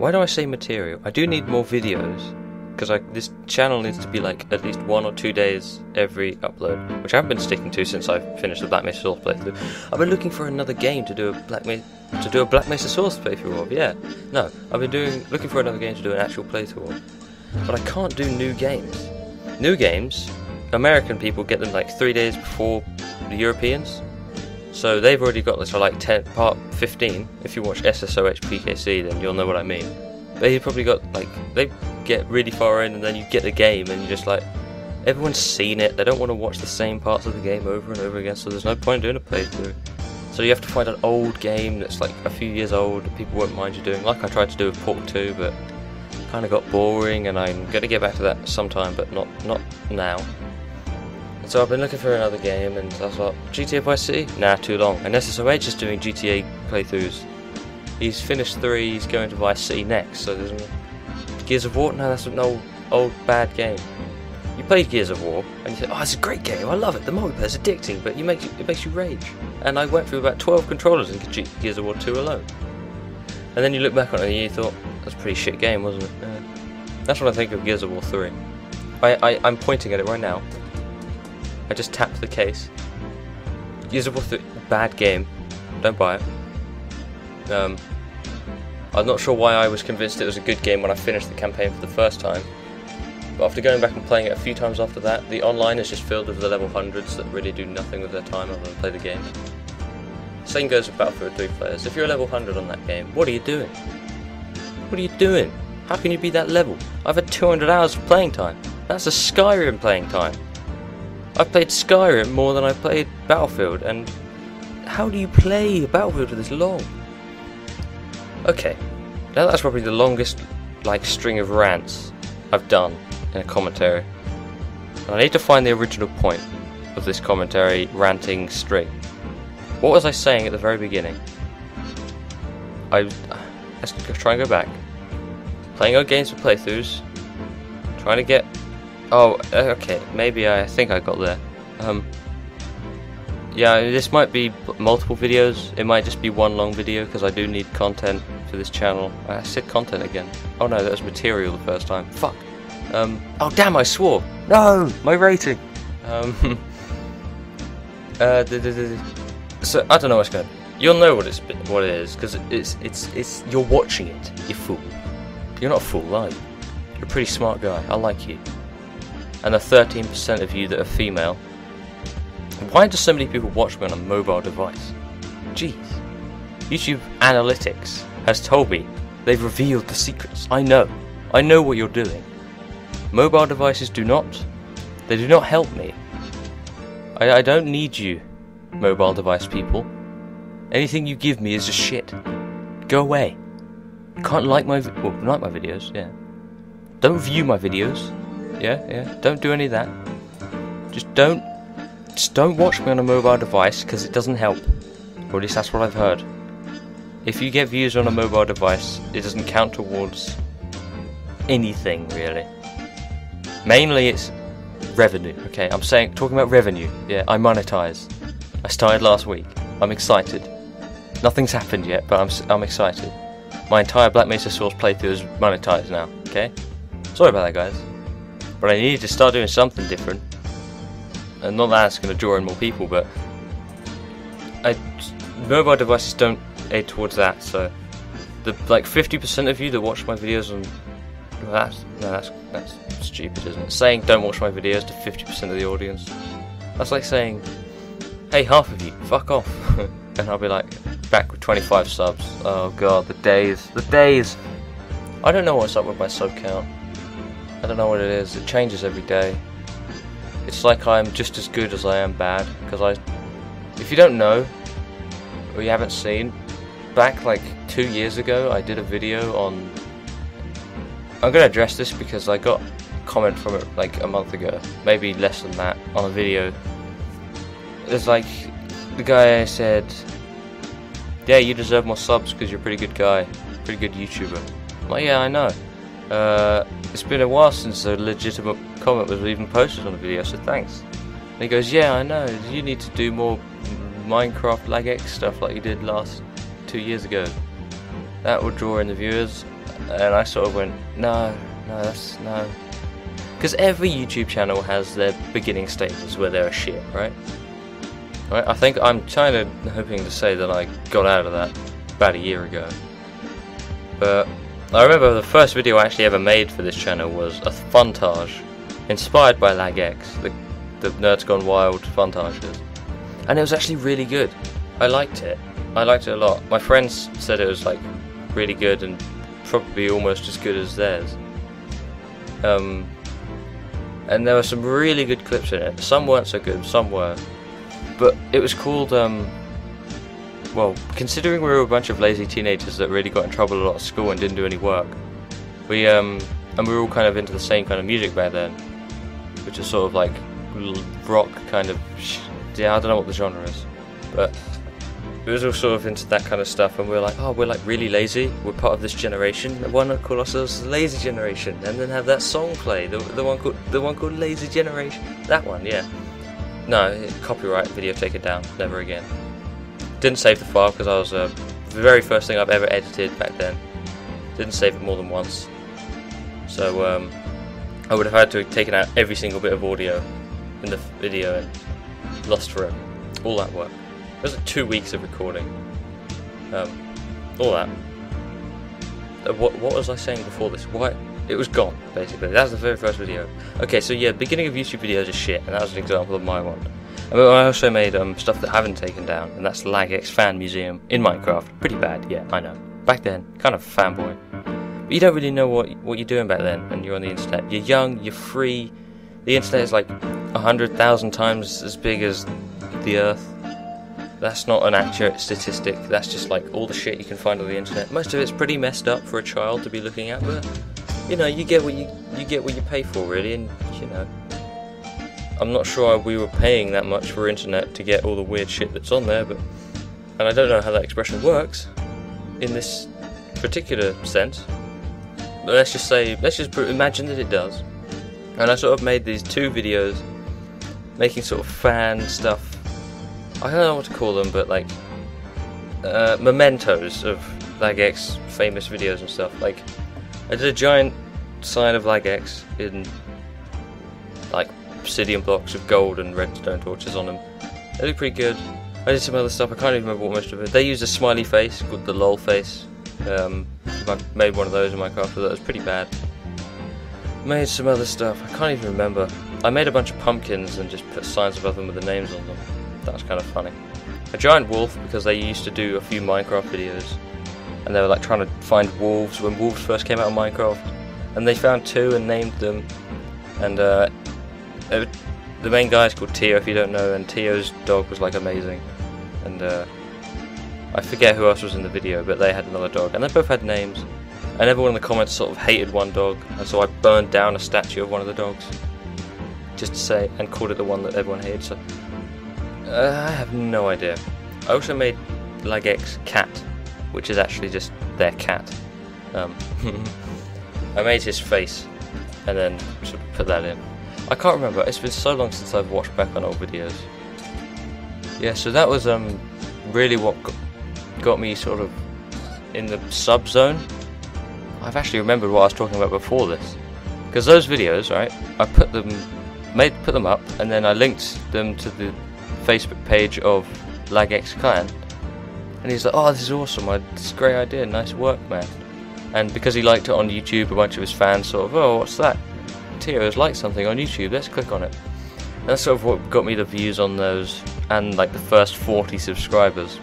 Why do I say material? I do need more videos, because this channel needs to be like at least 1 or 2 days every upload, which I haven't been sticking to since I finished the Black Mesa Source playthrough. I've been looking for another game to do a Black Mesa Source playthrough of. Yeah, no, I've been looking for another game to do an actual playthrough of, but I can't do new games. New games, American people get them like 3 days before the Europeans. So they've already got this, like part 15. If you watch SSOH PKC, then you'll know what I mean. They probably got like, they get really far in, and then you get the game, and you're just like, everyone's seen it. They don't want to watch the same parts of the game over and over again. So there's no point doing a playthrough. So you have to find an old game that's like a few years old that people won't mind you doing. Like I tried to do with Pork 2, but kind of got boring, and I'm gonna get back to that sometime, but not now. So I've been looking for another game, and I thought, GTA Vice City? Nah, too long. And SSOH is doing GTA playthroughs. He's finished 3, he's going to Vice City next, so there's Gears of War? No, that's an old bad game. You play Gears of War, and you say, oh, it's a great game, I love it, the multiplayer's addicting, but it makes you rage. And I went through about 12 controllers in Gears of War 2 alone. And then you look back on it and you thought, that's a pretty shit game, wasn't it? Yeah. That's what I think of Gears of War 3. I'm pointing at it right now. I just tapped the case. Gears of War 3, bad game. Don't buy it. I'm not sure why I was convinced it was a good game when I finished the campaign for the first time. But after going back and playing it a few times after that, the online is just filled with the level 100s that really do nothing with their time other than play the game. Same goes with Battlefield 3 players. If you're a level 100 on that game, what are you doing? What are you doing? How can you be that level? I've had 200 hours of playing time. That's a Skyrim playing time. I've played Skyrim more than I've played Battlefield, and how do you play Battlefield for this long? Okay, now that's probably the longest string of rants I've done in a commentary. And I need to find the original point of this commentary ranting string. What was I saying at the very beginning? Let's try and go back. Playing our games for playthroughs. Trying to get... Oh, okay, maybe I think I got there. Yeah, this might be multiple videos. It might just be one long video, because I do need content for this channel. I said content again. Oh no, that was material the first time. Fuck. Oh damn, I swore. No, my rating. So I don't know what's going. You'll know what it is, because it's. You're watching it. You fool. You're not a fool, are you? You're a pretty smart guy. I like you. And the 13% of you that are female. Why do so many people watch me on a mobile device? Jeez. YouTube Analytics has told me they've revealed the secrets. I know what you're doing. Mobile devices do not help me. I don't need you, mobile device people. Anything you give me is just shit. Go away. You can't like my videos, yeah. Don't view my videos. Yeah. Don't do any of that. Just don't watch me on a mobile device, because it doesn't help. Or at least that's what I've heard. If you get views on a mobile device, it doesn't count towards anything, really. Mainly it's revenue, okay? Talking about revenue. Yeah, I monetize. I started last week. I'm excited. Nothing's happened yet, but I'm excited. My entire Black Mesa Source playthrough is monetized now, okay? Sorry about that, guys. But I needed to start doing something different. And not that it's going to draw in more people, but mobile devices don't aid towards that. So the 50% of you that watch my videos on that's stupid, isn't it? Saying don't watch my videos to 50% of the audience. That's like saying, hey, half of you, fuck off. And I'll be like, back with 25 subs. Oh god, the days. I don't know what's up with my sub count. I don't know what it is. It changes every day. It's like I'm just as good as I am bad, because if you don't know, or you haven't seen, back 2 years ago I did a video on, I'm going to address this because I got a comment from it a month ago, maybe less than that, on a video. It's the guy said, yeah, you deserve more subs because you're a pretty good guy, pretty good YouTuber. I'm like, yeah, I know. It's been a while since a legitimate comment was even posted on the video, so thanks. And he goes, yeah, I know, you need to do more Minecraft LagX stuff like you did last 2 years ago. that would draw in the viewers, and I sort of went, no, no. Because every YouTube channel has their beginning stages where they're a shit, right? I think I'm kind of hoping to say that I got out of that about a year ago. But I remember the first video I actually ever made for this channel was a funtage inspired by LagX, the Nerds Gone Wild funtages. And it was actually really good. I liked it. I liked it a lot. My friends said it was like really good and probably almost as good as theirs. And there were some really good clips in it. Some weren't so good, some were. But it was called, well, considering we were a bunch of lazy teenagers that really got in trouble a lot at school and didn't do any work, and we were all kind of into the same kind of music back then, which is sort of like rock kind of, yeah, I don't know what the genre is, but it was all sort of into that kind of stuff, and we were like, oh, we're like really lazy, we're part of this generation, why not call ourselves the Lazy Generation, and then have that song play, the one called Lazy Generation, that one, yeah. No, copyright, video taken down, never again. Didn't save the file because I was the very first thing I've ever edited back then. Didn't save it more than once. So I would have had to have taken out every single bit of audio in the video and lost forever. All that work. It was like 2 weeks of recording. All that. What was I saying before this? Why? It was gone, basically. That was the very first video. Okay, so yeah, beginning of YouTube videos is shit, and that was an example of my one. I also made stuff that I haven't taken down, and that's LagX Fan Museum in Minecraft. Pretty bad, yeah, I know. Back then, kind of fanboy. But you don't really know what you're doing back then, and you're on the internet. You're young, you're free. The internet is like 100,000 times as big as the Earth. That's not an accurate statistic. That's just like all the shit you can find on the internet. Most of it's pretty messed up for a child to be looking at, but you know, you get what you pay for, really, and you know. I'm not sure we were paying that much for internet to get all the weird shit that's on there, and I don't know how that expression works in this particular sense. But let's just imagine that it does. And I sort of made these 2 videos, making sort of fan stuff. I don't know what to call them, but like mementos of LagX famous videos and stuff. Like, I did a giant sign of LagX in like obsidian blocks with gold and redstone torches on them. They look pretty good. I did some other stuff, I can't even remember what most of it. They used a smiley face called the lol face. I made one of those in Minecraft, but that was pretty bad. Made some other stuff, I can't even remember. I made a bunch of pumpkins and just put signs above them with the names on them. That was kind of funny. A giant wolf, because they used to do a few Minecraft videos, and they were like trying to find wolves when wolves first came out of Minecraft, and they found 2 and named them, and the main guy is called Tio, if you don't know, and Tio's dog was like amazing, and I forget who else was in the video, but they had another dog, and they both had names, and everyone in the comments sort of hated one dog, and so I burned down a statue of one of the dogs, just to say, and called it the one that everyone hated. So I have no idea. I also made LagX Cat, which is actually just their cat. I made his face, and then sort of put that in. I can't remember, it's been so long since I've watched back on old videos. Yeah, so that was really what got me sort of in the sub zone. I've actually remembered what I was talking about before this. Because those videos, right, I put them up, and then I linked them to the Facebook page of LagX Clan. And he's like, oh, this is awesome, this is a great idea, nice work, man. And because he liked it on YouTube, a bunch of his fans sort of, oh, what's that? Tio has liked something on YouTube, let's click on it. And that's sort of what got me the views on those, and like the first 40 subscribers.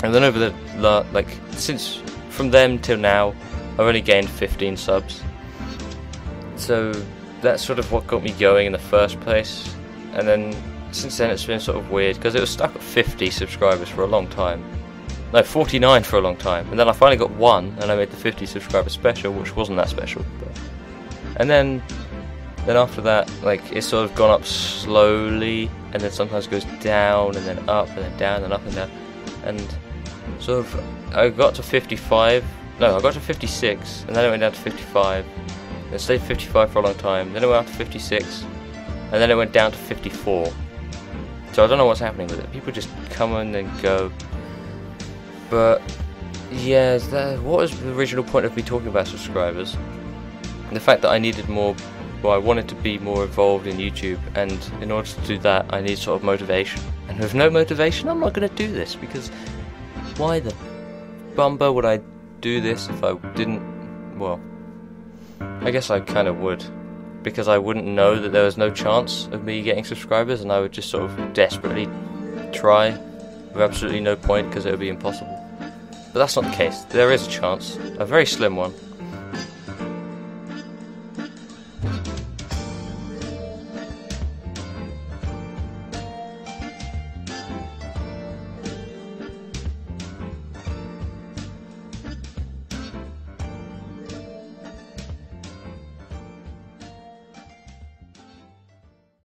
And then over the, since from them till now, I've only gained 15 subs. So that's sort of what got me going in the first place. And then since then it's been sort of weird, because it was stuck at 50 subscribers for a long time. No, 49 for a long time. And then I finally got 1, and I made the 50 subscriber special, which wasn't that special. And then after that, like, it's sort of gone up slowly, and then sometimes goes down, and then up, and then down, and up and down. And sort of, I got to 55, no, I got to 56, and then it went down to 55. And it stayed 55 for a long time, then it went up to 56, and then it went down to 54. So I don't know what's happening with it. People just come in and go. But Yeah, what was the original point of me talking about subscribers? The fact that I needed more, well, I wanted to be more involved in YouTube, and in order to do that, I need sort of motivation. And with no motivation, I'm not going to do this, because why the bumper would I do this if I didn't? Well, I guess I kind of would, because I wouldn't know that there was no chance of me getting subscribers, and I would just sort of desperately try with absolutely no point, because it would be impossible. But that's not the case. There is a chance, a very slim one,